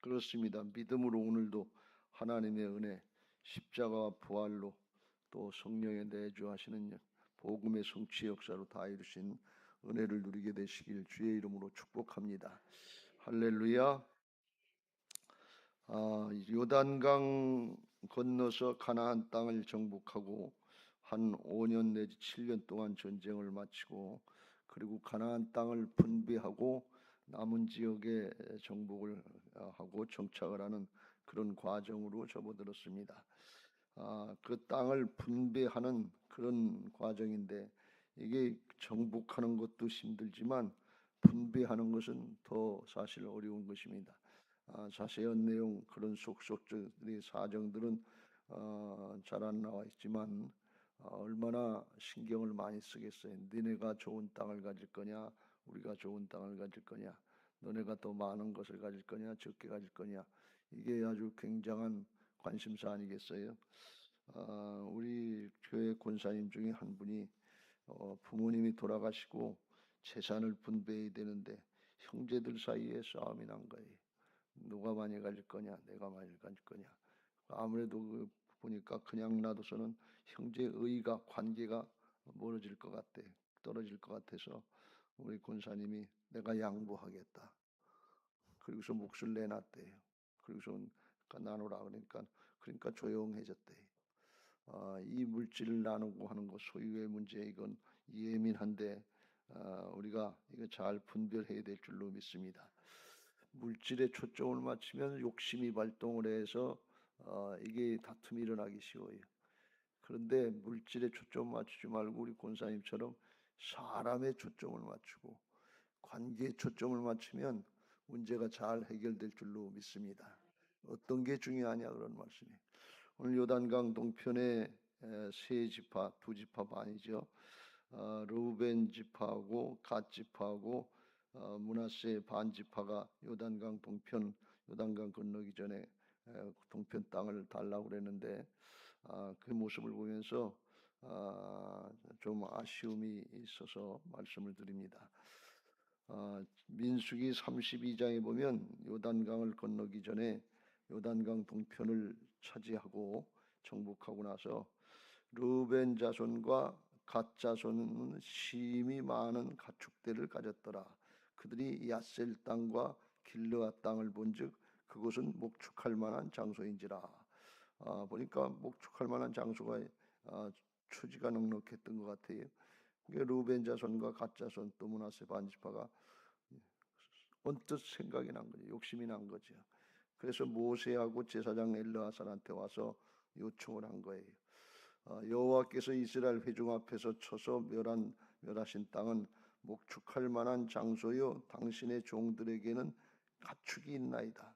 그렇습니다. 믿음으로 오늘도 하나님의 은혜, 십자가와 부활로 또 성령의 내주하시는 복음의 성취 역사로 다 이루신 은혜를 누리게 되시길 주의 이름으로 축복합니다. 할렐루야. 요단강 건너서 가나안 땅을 정복하고 한 5년 내지 7년 동안 전쟁을 마치고 그리고 가나안 땅을 분배하고 남은 지역에 정복을 하고 정착을 하는 그런 과정으로 접어들었습니다. 그 땅을 분배하는 그런 과정인데 이게 정복하는 것도 힘들지만 분배하는 것은 더 사실 어려운 것입니다. 자세한 내용 그런 속속들의 사정들은 잘 안 나와 있지만 얼마나 신경을 많이 쓰겠어요. 너네가 좋은 땅을 가질 거냐, 우리가 좋은 땅을 가질 거냐, 너네가 더 많은 것을 가질 거냐, 적게 가질 거냐, 이게 아주 굉장한 관심사 아니겠어요? 우리 교회 권사님 중에 한 분이 부모님이 돌아가시고 재산을 분배해야 되는데 형제들 사이에 싸움이 난 거예요. 누가 많이 가질 거냐, 내가 많이 가질 거냐. 아무래도 보니까 그냥 놔둬서는 형제의가 관계가 멀어질 것 같대, 떨어질 것 같아서 우리 권사님이 내가 양보하겠다. 그리고서 몫을 내놨대요. 그리고서 나누라 그러니까 조용해졌대. 이 물질을 나누고 하는 것 소유의 문제 이건 예민한데 우리가 이거 잘 분별해야 될 줄로 믿습니다. 물질에 초점을 맞추면 욕심이 발동을 해서 이게 다툼이 일어나기 쉬워요. 그런데 물질에 초점 맞추지 말고 우리 권사님처럼 사람의 초점을 맞추고 관계에 초점을 맞추면 문제가 잘 해결될 줄로 믿습니다. 어떤 게 중요하냐 그런 말씀이. 오늘 요단강 동편에 세 지파, 두 지파 반이죠. 르우벤 지파하고 갓 지파하고 므낫세 반 지파가 요단강 동편, 요단강 건너기 전에 동편 땅을 달라고 그랬는데 그 모습을 보면서 좀 아쉬움이 있어서 말씀을 드립니다. 민수기 32장에 보면 요단강을 건너기 전에 요단강 동편을 차지하고 정복하고 나서 르우벤 자손과 갓 자손은 심히 많은 가축대를 가졌더라. 그들이 야셀 땅과 길르앗 땅을 본즉 그곳은 목축할 만한 장소인지라. 보니까 목축할 만한 장소가 초지가 넉넉했던 것 같아요. 르우벤 자손과 갓 자손 또 므낫세 반지파가 언뜻 생각이 난 거죠. 욕심이 난 거죠. 그래서 모세하고 제사장 엘르아살한테 와서 요청을 한 거예요. 여호와께서 이스라엘 회중 앞에서 쳐서 멸하신 땅은 목축할 만한 장소요 당신의 종들에게는 가축이 있나이다.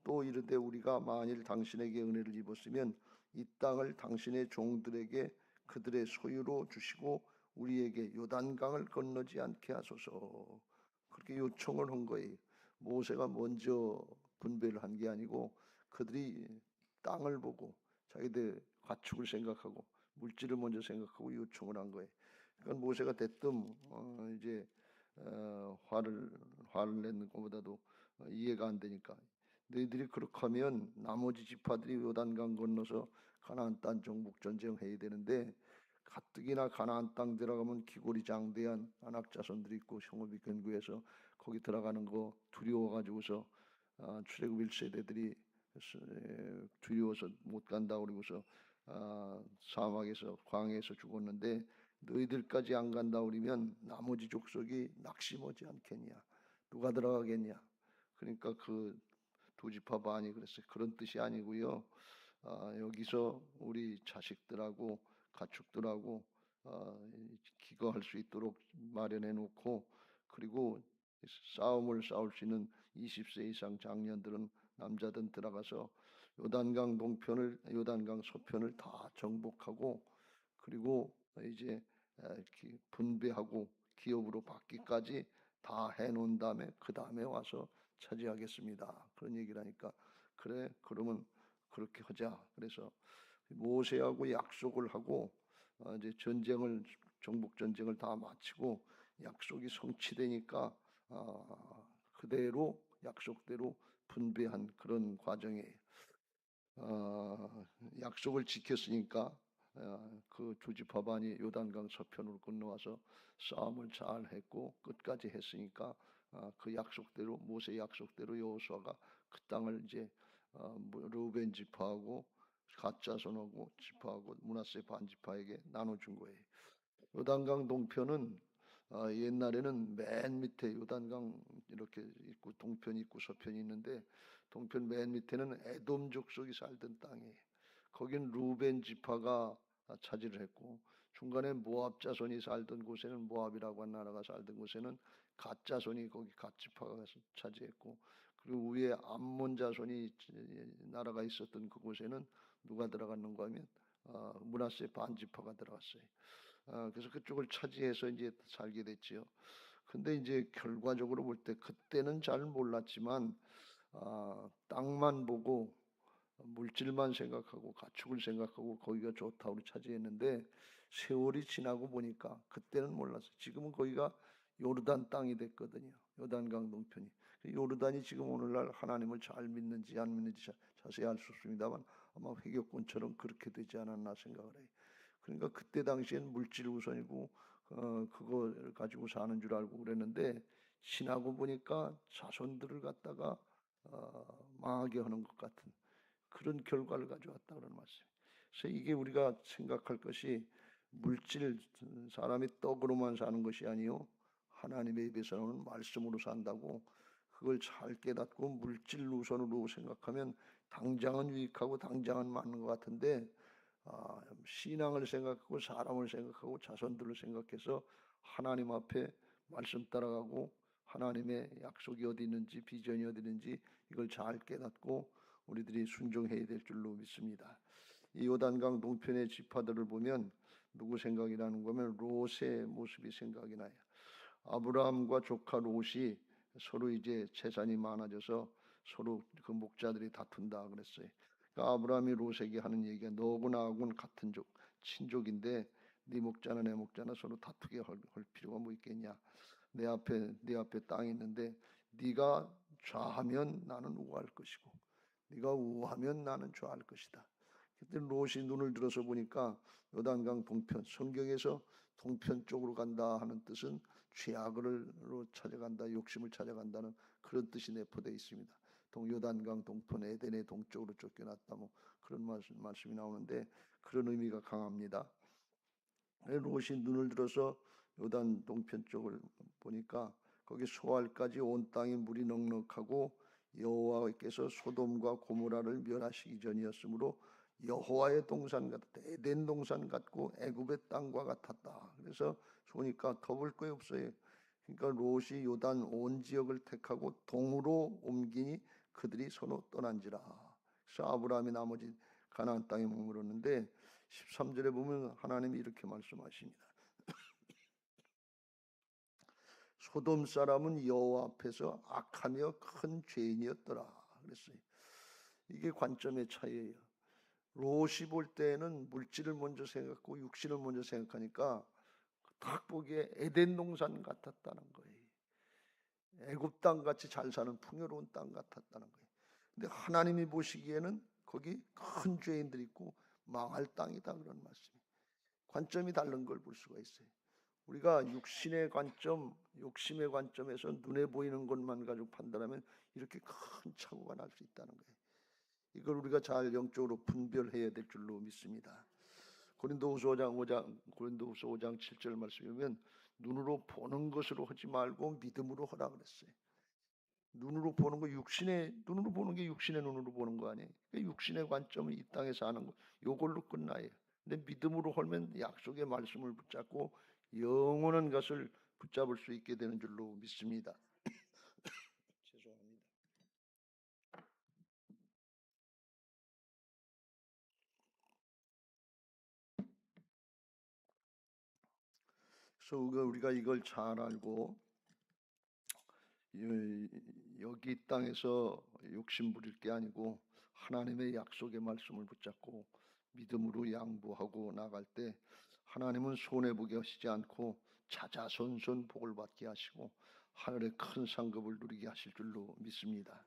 또 이르되 우리가 만일 당신에게 은혜를 입었으면 이 땅을 당신의 종들에게 그들의 소유로 주시고 우리에게 요단강을 건너지 않게 하소서. 그렇게 요청을 한 거예요. 모세가 먼저 분배를 한 게 아니고 그들이 땅을 보고 자기들 가축을 생각하고 물질을 먼저 생각하고 요청을 한 거예요. 그러니까 모세가 대뜸 이제 화를 내는 것보다도 이해가 안 되니까 너희들이 그렇게 하면 나머지 지파들이 요단강 건너서 가나안 땅 정복 전쟁 해야 되는데 가뜩이나 가나안 땅 들어가면 기골이 장대한 아낙 자손들이 있고 성읍이 견고해서 거기 들어가는 거 두려워가지고서 출애굽 1세대들이 두려워서 못 간다 그러고서 사막에서 광야에서 죽었는데 너희들까지 안 간다 그러면 나머지 족속이 낙심하지 않겠냐, 누가 들어가겠냐. 그러니까 그 두 지파 반이 그랬어요. 그런 뜻이 아니고요. 여기서 우리 자식들하고 가축들하고 기거할 수 있도록 마련해 놓고 그리고 싸움을 싸울 수 있는 20세 이상 장년들은 남자든 들어가서 요단강 동편을 요단강 서편을 다 정복하고 그리고 이제 분배하고 기업으로 받기까지 다 해놓은 다음에 그 다음에 와서 차지하겠습니다. 그런 얘기를 하니까 그래 그러면 그렇게 하자. 그래서 모세하고 약속을 하고 이제 정복 전쟁을 다 마치고 약속이 성취되니까 그대로 약속대로 분배한 그런 과정이에요. 약속을 지켰으니까 그 두 지파반이 요단강 서편으로 건너와서 싸움을 잘 했고 끝까지 했으니까 그 약속대로 모세 약속대로 여호수아가 그 땅을 이제 르우벤 지파하고 갓 자손하고 지파하고 므낫세 반 지파에게 나눠준 거예요. 요단강 동편은 옛날에는 맨 밑에 요단강 이렇게 있고 동편이 있고 서편이 있는데 동편 맨 밑에는 에돔 족속이 살던 땅이에요. 거긴 루벤 지파가 차지를 했고 중간에 모압 자손이 살던 곳에는 모압이라고 한 나라가 살던 곳에는 갓 자손이 거기 갓 지파가 차지했고 그리고 위에 암몬 자손이 나라가 있었던 그곳에는 누가 들어갔는가 하면 므낫세 반 지파가 들어갔어요. 그래서 그쪽을 차지해서 이제 살게 됐지요. 근데 이제 결과적으로 볼 때 그때는 잘 몰랐지만 땅만 보고 물질만 생각하고 가축을 생각하고 거기가 좋다고 차지했는데 세월이 지나고 보니까 그때는 몰랐어요. 지금은 거기가 요르단 땅이 됐거든요. 요단강 동편이. 요르단이 지금 오늘날 하나님을 잘 믿는지 안 믿는지 자세히 알 수 없습니다만 아마 회교권처럼 그렇게 되지 않았나 생각을 해요. 그러니까 그때 당시엔 물질 우선이고 그걸 가지고 사는 줄 알고 그랬는데 지나고 보니까 자손들을 갖다가 망하게 하는 것 같은 그런 결과를 가져왔다 그런 말씀이에요. 그래서 이게 우리가 생각할 것이 물질 사람이 떡으로만 사는 것이 아니요 하나님의 입에서 나오는 말씀으로 산다고 그걸 잘 깨닫고 물질 우선으로 생각하면 당장은 유익하고 당장은 맞는 것 같은데 신앙을 생각하고 사람을 생각하고 자손들을 생각해서 하나님 앞에 말씀 따라가고 하나님의 약속이 어디 있는지 비전이 어디 있는지 이걸 잘 깨닫고 우리들이 순종해야 될 줄로 믿습니다. 이 요단강 동편의 지파들을 보면 누구 생각이 나는 거면 롯의 모습이 생각이 나요. 아브라함과 조카 롯이 서로 이제 재산이 많아져서 서로 그 목자들이 다툰다 그랬어요. 그러니까 아브라함이 롯에게 하는 얘기가 너하고 나하고는 같은 친족인데 네 목자나 내 목자나 서로 다투게 할 필요가 뭐 있겠냐. 네 앞에 땅이 있는데 네가 좌하면 나는 우할 것이고 네가 우하면 나는 좌할 것이다. 그때 롯이 눈을 들어서 보니까 요단강 동편 성경에서 동편 쪽으로 간다 하는 뜻은 죄악으로 찾아간다, 욕심을 찾아간다는 그런 뜻이 내포되어 있습니다. 요단강 동편 에덴의 동쪽으로 쫓겨났다 뭐 그런 말씀이 나오는데 그런 의미가 강합니다. 롯이 눈을 들어서 요단 동편 쪽을 보니까 거기 소알까지 온 땅이 물이 넉넉하고 여호와께서 소돔과 고모라를 멸하시기 전이었으므로 여호와의 동산 같았다. 에덴 동산 같고 애굽의 땅과 같았다. 그래서 보니까 더볼 거 없어요. 그러니까 롯이 요단 온 지역을 택하고 동으로 옮기니 그들이 서로 떠난지라. 그래서 아브라함이 나머지 가나안 땅에 머물었는데 13절에 보면 하나님이 이렇게 말씀하십니다. 소돔 사람은 여호와 앞에서 악하며 큰 죄인이었더라 그랬어요. 이게 관점의 차이예요. 롯이 볼 때는 물질을 먼저 생각하고 육신을 먼저 생각하니까 딱 보기에 에덴 동산 같았다는 거예요. 애굽 땅 같이 잘 사는 풍요로운 땅 같았다는 거예요. 근데 하나님이 보시기에는 거기 큰 죄인들이 있고 망할 땅이다 그런 말씀이에요. 관점이 다른 걸 볼 수가 있어요. 우리가 육신의 관점, 욕심의 관점에서 눈에 보이는 것만 가지고 판단하면 이렇게 큰 착오가 날 수 있다는 거예요. 이걸 우리가 잘 영적으로 분별해야 될 줄로 믿습니다. 고린도후서 5장 7절 말씀에 보면 눈으로 보는 것으로 하지 말고 믿음으로 하라 그랬어요. 눈으로 보는 거 눈으로 보는 게 육신의 눈으로 보는 거 아니에요. 그러니까 육신의 관점은 이 땅에서 하는 거 요걸로 끝나요. 근데 믿음으로 하면 약속의 말씀을 붙잡고 영원한 것을 붙잡을 수 있게 되는 줄로 믿습니다. 죄송합니다. 그래서 우리가 이걸 잘 알고 여기 땅에서 욕심 부릴 게 아니고 하나님의 약속의 말씀을 붙잡고 믿음으로 양보하고 나갈 때 하나님은 손해보게 하시지 않고 자자손손 복을 받게 하시고 하늘의 큰 상급을 누리게 하실 줄로 믿습니다.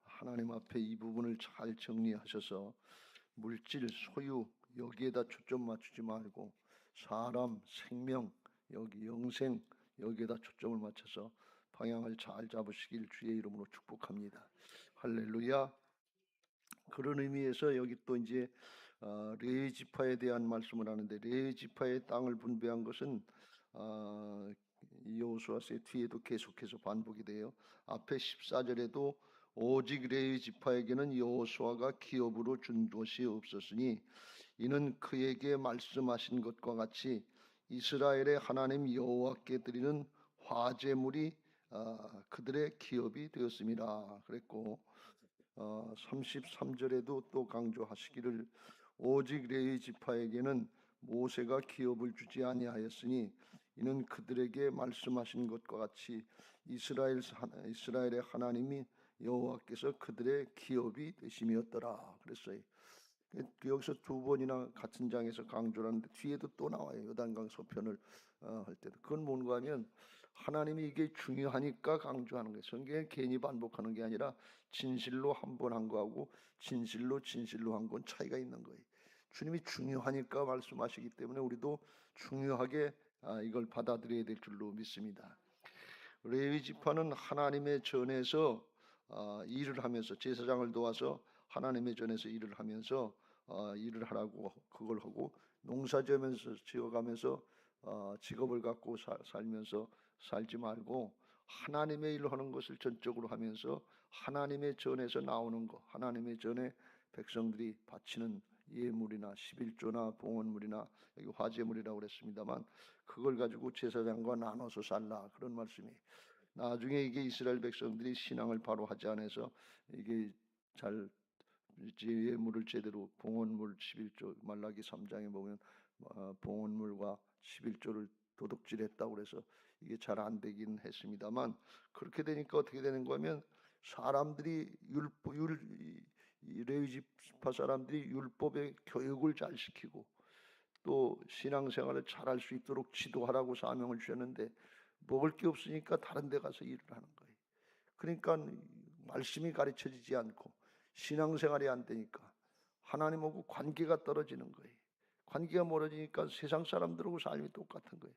하나님 앞에 이 부분을 잘 정리하셔서 물질, 소유 여기에다 초점 맞추지 말고 사람, 생명, 여기 영생 여기에다 초점을 맞춰서 방향을 잘 잡으시길 주의 이름으로 축복합니다. 할렐루야. 그런 의미에서 여기 또 이제 레위 지파에 대한 말씀을 하는데, 레위 지파의 땅을 분배한 것은 여호수아서의 뒤에도 계속해서 반복이 돼요. 앞에 14절에도 오직 레위 지파에게는 여호수아가 기업으로 준 것이 없었으니 이는 그에게 말씀하신 것과 같이 이스라엘의 하나님 여호와께 드리는 화제물이 그들의 기업이 되었습니다. 그랬고 33절에도 또 강조하시기를 오직 레위 지파에게는 모세가 기업을 주지 아니하였으니 이는 그들에게 말씀하신 것과 같이 이스라엘의 하나님이 여호와께서 그들의 기업이 되심이었더라 그랬어요. 여기서 두 번이나 같은 장에서 강조를 하는데 뒤에도 또 나와요. 요단강 서편을 할 때도. 그건 뭔가 하면 하나님이 이게 중요하니까 강조하는 거예요. 성경에 괜히 반복하는 게 아니라 진실로 한 번 한 거하고 진실로 한 건 차이가 있는 거예요. 주님이 중요하니까 말씀하시기 때문에 우리도 중요하게 이걸 받아들여야 될 줄로 믿습니다. 레위 지파는 하나님의 전에서 일을 하면서 제사장을 도와서 하나님의 전에서 일을 하면서 일을 하라고 그걸 하고 농사 지어가면서 직업을 갖고 살면서 살지 말고 하나님의 일을 하는 것을 전적으로 하면서 하나님의 전에서 나오는 것, 하나님의 전에 백성들이 바치는 예물이나 11조나 봉헌물이나 여기 화제물이라고 그랬습니다만 그걸 가지고 제사장과 나눠서 살라 그런 말씀이. 나중에 이게 이스라엘 백성들이 신앙을 바로 하지 않아서 이게 잘 예물을 제대로 봉헌물 11조 말라기 3장에 보면 봉헌물과 11조를 도둑질했다고 그래서 이게 잘 안 되긴 했습니다만 그렇게 되니까 어떻게 되는 거면 사람들이 레위 지파 사람들이 율법의 교육을 잘 시키고 또 신앙생활을 잘할 수 있도록 지도하라고 사명을 주셨는데 먹을 게 없으니까 다른 데 가서 일을 하는 거예요. 그러니까 말씀이 가르쳐지지 않고 신앙생활이 안 되니까 하나님하고 관계가 떨어지는 거예요. 관계가 멀어지니까 세상 사람들하고 삶이 똑같은 거예요.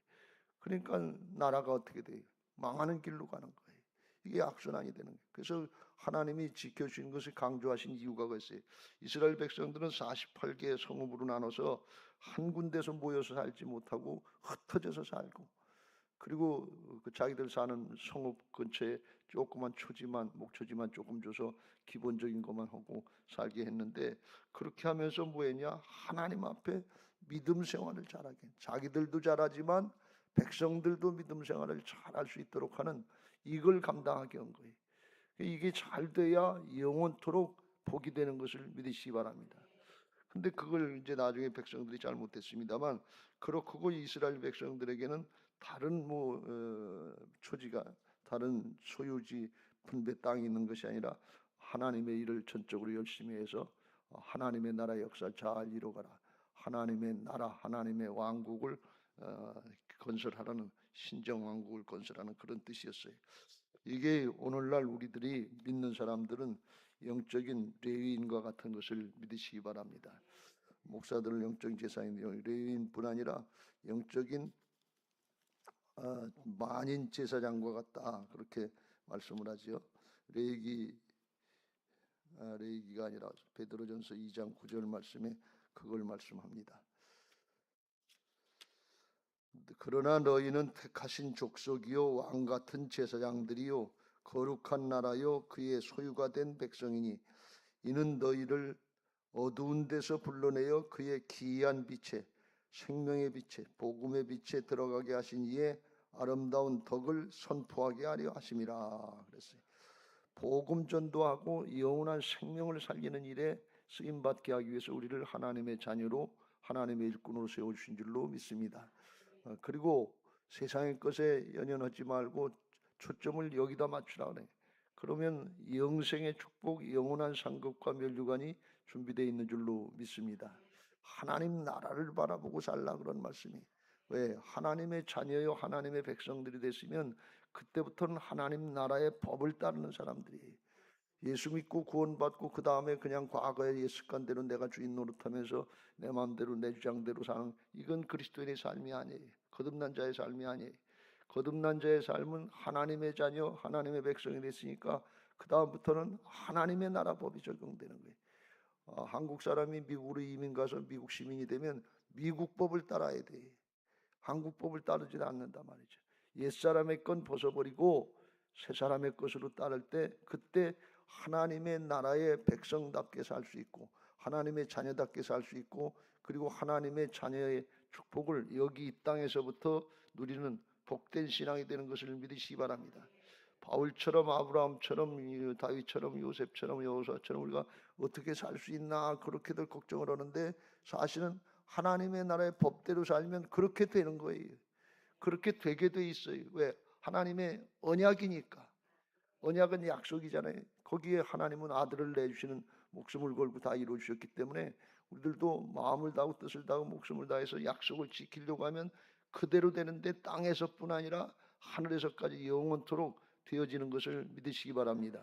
그러니까 나라가 어떻게 돼요? 망하는 길로 가는 거예요. 이게 악순환이 되는 거예요. 그래서 하나님이 지켜주신 것을 강조하신 이유가 그랬어요. 이스라엘 백성들은 48개의 성읍으로 나눠서 한 군데서 모여서 살지 못하고 흩어져서 살고 그리고 그 자기들 사는 성읍 근처에 조그만 목초지만 조금 줘서 기본적인 것만 하고 살게 했는데 그렇게 하면서 뭐했냐? 하나님 앞에 믿음 생활을 잘하게 자기들도 잘하지만 백성들도 믿음 생활을 잘할 수 있도록 하는 이걸 감당하게 한 거예요. 이게 잘 돼야 영원토록 복이 되는 것을 믿으시기 바랍니다. 근데 그걸 이제 나중에 백성들이 잘못했습니다만 그렇고 이스라엘 백성들에게는 다른 초지가 다른 소유지 분배 땅이 있는 것이 아니라 하나님의 일을 전적으로 열심히 해서 하나님의 나라 역사를 잘 이루어가라. 하나님의 나라, 하나님의 왕국을 건설하라는 신정 왕국을 건설하는 그런 뜻이었어요. 이게 오늘날 우리들이 믿는 사람들은 영적인 레위인과 같은 것을 믿으시기 바랍니다. 목사들은 영적인 제사장인데 레위인뿐 아니라 영적인 만인 제사장과 같다 그렇게 말씀을 하죠. 레위기가 아니라 베드로전서 2장 9절 말씀에 그걸 말씀합니다. 그러나 너희는 택하신 족속이요 왕 같은 제사장들이요 거룩한 나라요 그의 소유가 된 백성이니 이는 너희를 어두운 데서 불러내어 그의 기이한 빛에 생명의 빛에 복음의 빛에 들어가게 하신 이의 아름다운 덕을 선포하게 하려 하심이라 그랬어요. 복음 전도하고 영원한 생명을 살리는 일에 쓰임 받게 하기 위해서 우리를 하나님의 자녀로 하나님의 일꾼으로 세워 주신 줄로 믿습니다. 그리고 세상의 것에 연연하지 말고 초점을 여기다 맞추라 그래. 그러면 영생의 축복, 영원한 상급과 면류관이 준비되어 있는 줄로 믿습니다. 하나님 나라를 바라보고 살라 그런 말씀이. 왜? 하나님의 자녀요 하나님의 백성들이 됐으면 그때부터는 하나님 나라의 법을 따르는 사람들이 예수 믿고 구원받고 그 다음에 그냥 과거의 옛 습관대로 내가 주인 노릇하면서 내 마음대로 내 주장대로 사는 이건 그리스도인의 삶이 아니에요. 거듭난 자의 삶이 아니에요. 거듭난 자의 삶은 하나님의 자녀, 하나님의 백성이 됐으니까 그 다음부터는 하나님의 나라 법이 적용되는 거예요. 한국 사람이 미국으로 이민 가서 미국 시민이 되면 미국 법을 따라야 돼. 한국 법을 따르지 않는단 말이죠. 옛 사람의 건 벗어버리고 새 사람의 것으로 따를 때 그때 하나님의 나라의 백성답게 살 수 있고 하나님의 자녀답게 살 수 있고 그리고 하나님의 자녀의 축복을 여기 이 땅에서부터 누리는 복된 신앙이 되는 것을 믿으시기 바랍니다. 바울처럼 아브라함처럼 다윗처럼 요셉처럼 여호수아처럼 우리가 어떻게 살 수 있나 그렇게들 걱정을 하는데 사실은 하나님의 나라의 법대로 살면 그렇게 되는 거예요. 그렇게 되게 돼 있어요. 왜? 하나님의 언약이니까. 언약은 약속이잖아요. 거기에 하나님은 아들을 내주시는 목숨을 걸고 다 이루어주셨기 때문에 우리들도 마음을 다하고 뜻을 다하고 목숨을 다해서 약속을 지키려고 하면 그대로 되는데 땅에서뿐 아니라 하늘에서까지 영원토록 되어지는 것을 믿으시기 바랍니다.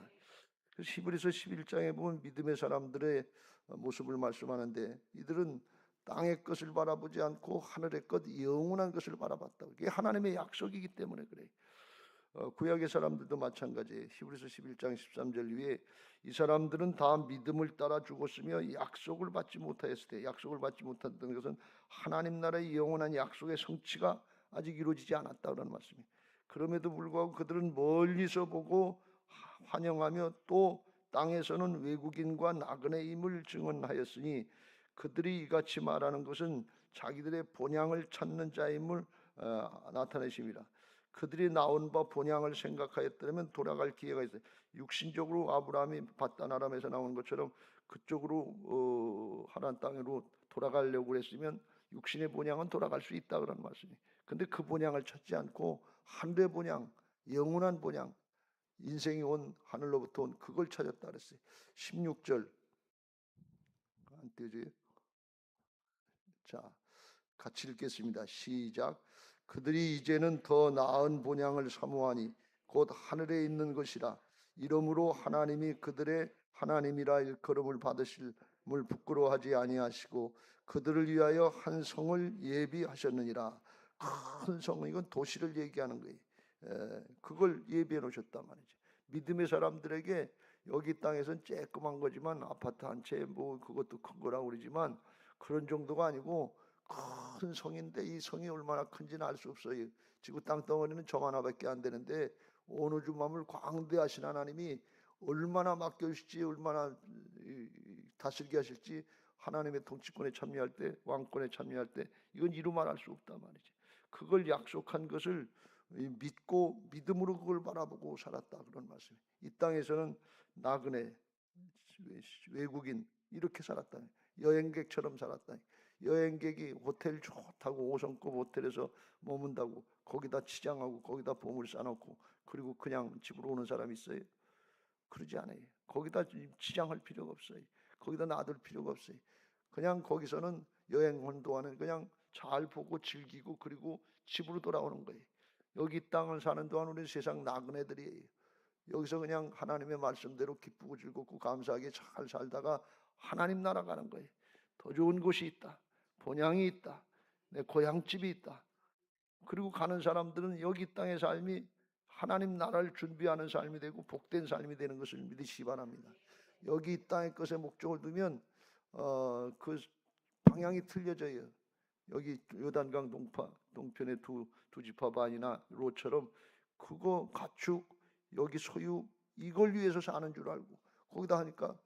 히브리서 11장에 보면 믿음의 사람들의 모습을 말씀하는데 이들은 땅의 것을 바라보지 않고 하늘의 것 영원한 것을 바라봤다고. 이게 하나님의 약속이기 때문에 그래요. 구약의 사람들도 마찬가지예요. 히브리서 11장 13절 위에 이 사람들은 다 믿음을 따라 죽었으며 약속을 받지 못하였을 때 약속을 받지 못했던 것은 하나님 나라의 영원한 약속의 성취가 아직 이루어지지 않았다는 말씀이에요. 그럼에도 불구하고 그들은 멀리서 보고 환영하며 또 땅에서는 외국인과 나그네임을 증언하였으니 그들이 이같이 말하는 것은 자기들의 본향을 찾는 자임을 나타내십니다. 그들이 나온 바 본향을 생각하였다면 돌아갈 기회가 있어요. 육신적으로 아브라함이 바단 아람에서 나온 것처럼 그쪽으로 하란 땅으로 돌아가려고 했으면 육신의 본향은 돌아갈 수 있다 그런 말씀이에요. 근데 그 본향을 찾지 않고 하늘의 본향, 영원한 본향, 인생이 온 하늘로부터 온 그걸 찾았다 그랬어요. 16절 안 띄어져요? 자, 같이 읽겠습니다. 시작. 그들이 이제는 더 나은 본향을 사모하니 곧 하늘에 있는 것이라. 이러므로 하나님이 그들의 하나님이라 일컬음을 받으실을 부끄러워하지 아니하시고 그들을 위하여 한 성을 예비하셨느니라. 큰 성은 이건 도시를 얘기하는 거예요. 그걸 예비해 놓으셨단 말이죠. 믿음의 사람들에게 여기 땅에선 쬐끄만 거지만 아파트 한 채 뭐 그것도 큰 거라고 그러지만 그런 정도가 아니고 큰 성인데 이 성이 얼마나 큰지는 알 수 없어요. 지구 땅덩어리는 점 하나밖에 안 되는데 온 우주 만물 광대하신 하나님이 얼마나 맡겨주실지 얼마나 다스리게 하실지 하나님의 통치권에 참여할 때 왕권에 참여할 때 이건 이루 말할 수 없단 말이지. 그걸 약속한 것을 믿고 믿음으로 그걸 바라보고 살았다 그런 말씀이에요. 이 땅에서는 나그네 외국인 이렇게 살았다. 여행객처럼 살았다. 여행객이 호텔 좋다고 5성급 호텔에서 머문다고 거기다 치장하고 거기다 보물 싸놓고 그리고 그냥 집으로 오는 사람이 있어요? 그러지 않아요. 거기다 치장할 필요가 없어요. 거기다 놔둘 필요가 없어요. 그냥 거기서는 여행 온 동안은 그냥 잘 보고 즐기고 그리고 집으로 돌아오는 거예요. 여기 땅을 사는 동안 우리 세상 나그네들이에요. 여기서 그냥 하나님의 말씀대로 기쁘고 즐겁고 감사하게 잘 살다가 하나님 나라 가는 거예요. 더 좋은 곳이 있다. 본향이 있다. 내 고향집이 있다. 그리고 가는 사람들은 여기 땅의 삶이 하나님 나라를 준비하는 삶이 되고 복된 삶이 되는 것을 믿으시기 바랍니다. 여기 이 땅의 것에 목적을 두면 그 방향이 틀려져요. 여기 요단강 동편의 두 지파 반이나 롯처럼 그거 가축 여기 소유 이걸 위해서 사는 줄 알고 거기다 하니까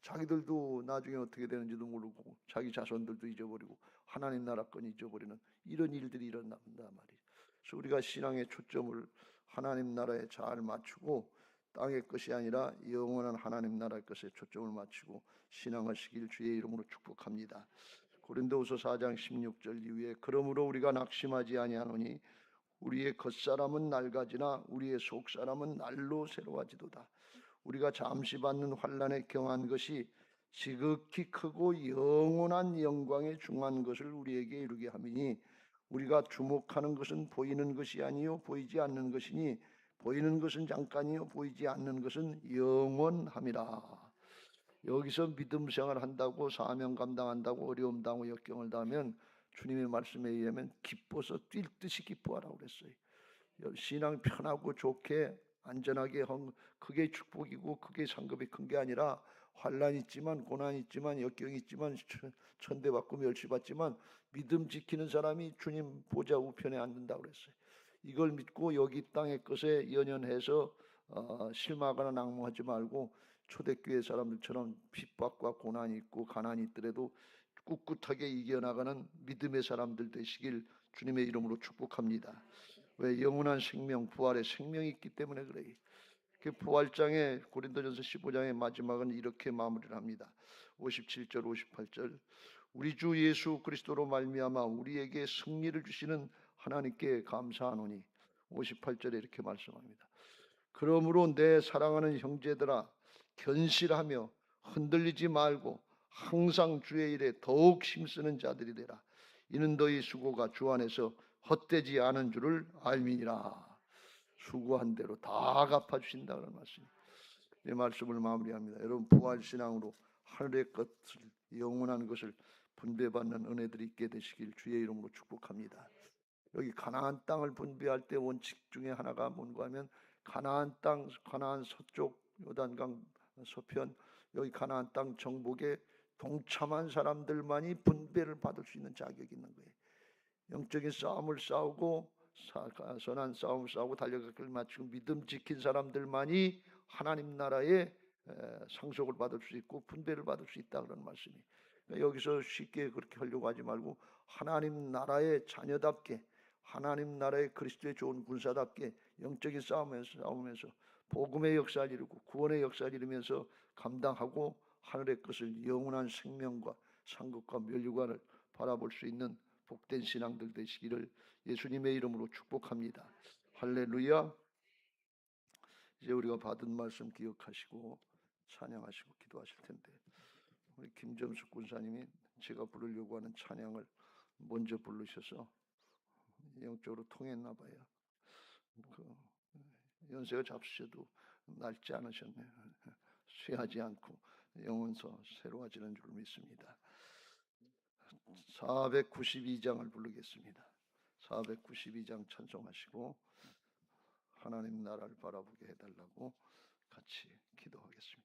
자기들도 나중에 어떻게 되는지도 모르고 자기 자손들도 잊어버리고 하나님 나라 건 잊어버리는 이런 일들이 일어난단 말이에요. 그래서 우리가 신앙의 초점을 하나님 나라에 잘 맞추고 땅의 것이 아니라 영원한 하나님 나라의 것에 초점을 맞추고 신앙하시길 주의 이름으로 축복합니다. 고린도후서 4장 16절 이후에 그러므로 우리가 낙심하지 아니하노니 우리의 겉사람은 낡아지나 우리의 속사람은 날로 새로워지도다. 우리가 잠시 받는 환난에 경한 것이 지극히 크고 영원한 영광에 중한 것을 우리에게 이루게 함이니 우리가 주목하는 것은 보이는 것이 아니요 보이지 않는 것이니 보이는 것은 잠깐이요 보이지 않는 것은 영원함이라. 여기서 믿음 생활 한다고 사명 감당한다고 어려움 당하고 역경을 당하면 주님의 말씀에 의하면 기뻐서 뛸 듯이 기뻐하라고 그랬어요. 신앙 편하고 좋게 안전하게 그게 축복이고 그게 상급이 큰 게 아니라 환난 있지만 고난 있지만 역경이 있지만 천대받고 멸시받지만 믿음 지키는 사람이 주님 보좌 우편에 앉는다고 그랬어요. 이걸 믿고 여기 땅의 것에 연연해서 실망하거나 낙망하지 말고 초대교회 사람들처럼 핍박과 고난이 있고 가난이 있더라도 꿋꿋하게 이겨나가는 믿음의 사람들 되시길 주님의 이름으로 축복합니다. 왜? 영원한 생명, 부활의 생명이 있기 때문에 그래요. 그 부활장의 고린도전서 15장의 마지막은 이렇게 마무리를 합니다. 57절 58절 우리 주 예수 그리스도로 말미암아 우리에게 승리를 주시는 하나님께 감사하노니 58절에 이렇게 말씀합니다. 그러므로 내 사랑하는 형제들아 견실하며 흔들리지 말고 항상 주의 일에 더욱 힘쓰는 자들이 되라. 이는 너희 수고가 주 안에서 헛되지 않은 줄을 알미니라. 수고한 대로 다 갚아주신다는 말씀입니다. 이 말씀을 마무리합니다. 여러분 부활신앙으로 하늘의 것을 영원한 것을 분배받는 은혜들이 있게 되시길 주의 이름으로 축복합니다. 여기 가나안 땅을 분배할 때 원칙 중에 하나가 뭔가 하면 가나안 땅, 가나안 서쪽 요단강 서편 여기 가나안 땅 정복에 동참한 사람들만이 분배를 받을 수 있는 자격이 있는 거예요. 영적인 싸움을 싸우고 선한 싸움을 싸우고 달려갈 길 마치고 믿음 지킨 사람들만이 하나님 나라의 상속을 받을 수 있고 분배를 받을 수 있다 그런 말씀이. 여기서 쉽게 그렇게 하려고 하지 말고 하나님 나라의 자녀답게 하나님 나라의 그리스도의 좋은 군사답게 영적인 싸우면서 복음의 역사를 이루고 구원의 역사를 이루면서 감당하고 하늘의 것을 영원한 생명과 상급과 면류관을 바라볼 수 있는 복된 신앙들 되시기를 예수님의 이름으로 축복합니다. 할렐루야. 이제 우리가 받은 말씀 기억하시고 찬양하시고 기도하실 텐데 우리 김점숙 군사님이 제가 부르려고 하는 찬양을 먼저 부르셔서 영적으로 통했나 봐요. 그 연세가 잡수셔도 낡지 않으셨네요. 쇠하지 않고 영혼서 새로워지는 줄 믿습니다. 492장을 부르겠습니다. 492장 찬송하시고 하나님 나라를 바라보게 해달라고 같이 기도하겠습니다.